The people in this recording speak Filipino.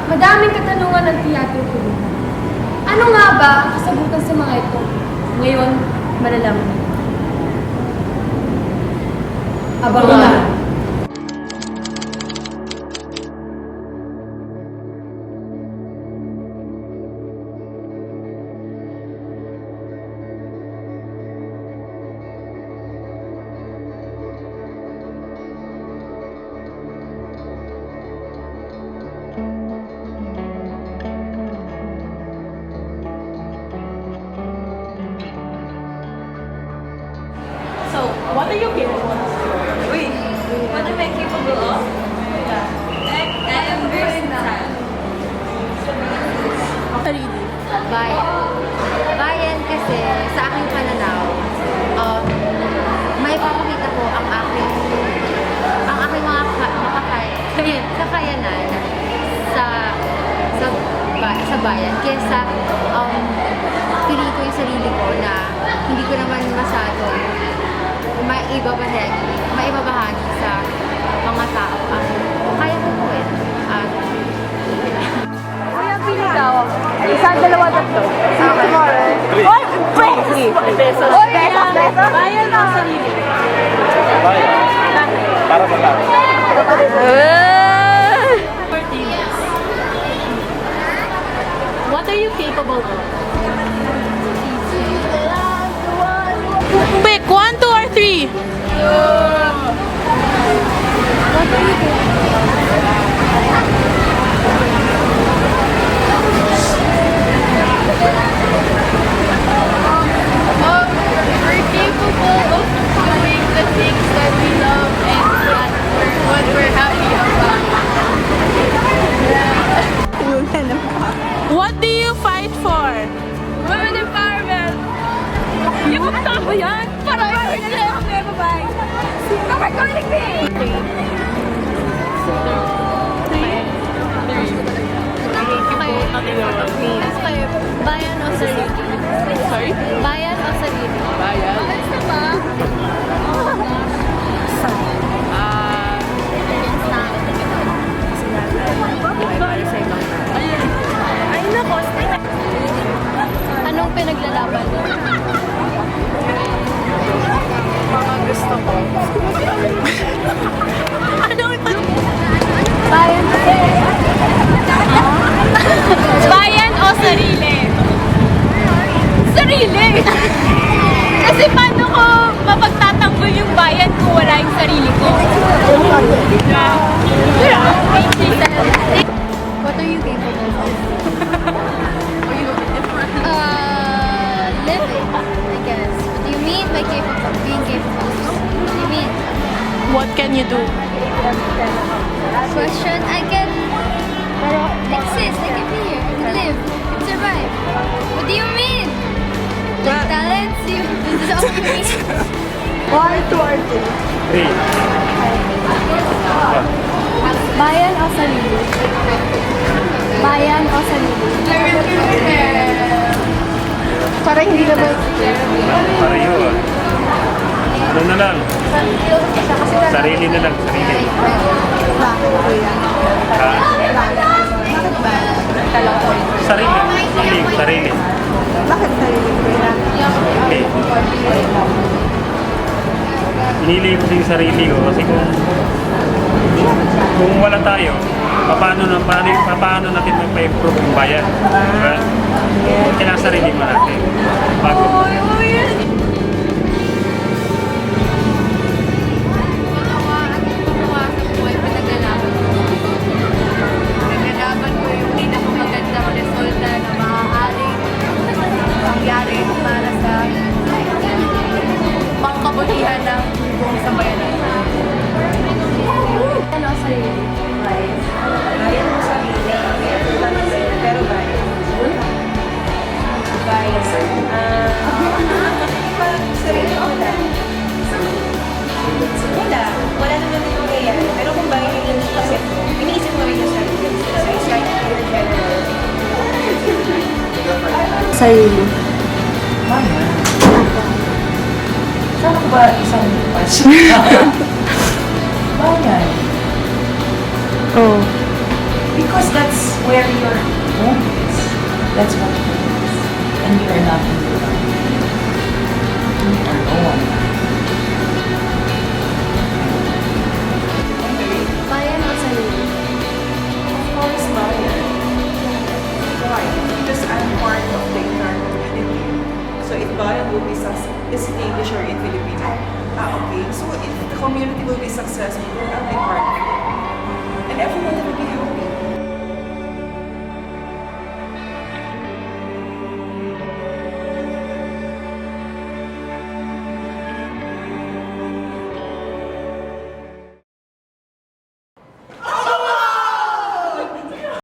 Madaming katanungan ng tiyatro-tuloy. Ano nga ba ang kasagutan sa mga ito? Ngayon, malalaman niyo. Abangan! So, what are you capable of? Wait, what am I capable of? I am versatile. Sarili. Bayan. Bayan kasi sa aking pananaw, may papakita ko ang aking mga kakayanan sa bayan kesa piliin ko yung sarili ko na hindi ko naman masyado maibabahagi sa mga tao ang kaya ko po eh. Kuya, pili daw. Isa, dalawa, tatlo. Oy, pesos. Oy, pesos. Bayan o sarili? Para ba lang? 14 years. What are you capable of? Pick 1, 2, or 3. We're capable of doing the things that we love and what we're happy about. What do you fight for? Women empowerment! Yung mga ba yan? Para ikaw na lang ako bye-bye! Kapag calling me! Okay, bayan o sarili? Sorry? Bayan o sarili? Bayan. Basta ba? Ay, nako. Anong pinaglalaban mo? Mga gusto ko. Anong ito? Bayan o sarili? Bayan o sarili? Sarili! Kasi paano ko mapagtatanggol yung bayan kung wala yung sarili ko? What are you capable of? Living, I guess. What do you mean by capable? Being capable? What do you mean? What can you do? Question, I can exist, I can be here, I can live, I can survive. What do you mean? Like talents, you, this is all you mean? Three. Bayan o sarili? Bayan o sarili? Para hindi naman. Pareho ah. Ano na lang? Sarili na lang, sarili. Sarili. Sarili. Bakit sarili ko yan? Okay. Pinili ko din yung sarili ko kasi kung wala tayo, paano natin magpa-improve yung bayan? Diba? Kailangan sarili mo natin. Bago. Pinaglalaban ko yung pinakamagandang resulta na maaaring mangyari para sa pangkabutihan ng buong sambayanan. Bayan o sarili? Bayan mo sarili, pero bayan. Bayan. Parang sarili ko na. Wala naman din mangyayari. Pero kung bayan yung isip mo, iniisip mo rin yung sarili. So it's right here, general. Sarili. Saan ko ba isang patch? Bayan. Oh. Because that's where your home is. That's what home is. And you are not in your own. You are alone. Bayan o sarili? Of course, Bayan. Why? Because I'm part of the entire community. So if Bayan will be successful, is it English or in Filipino? Okay. So if the community will be successful, then I'll be part of it. And everyone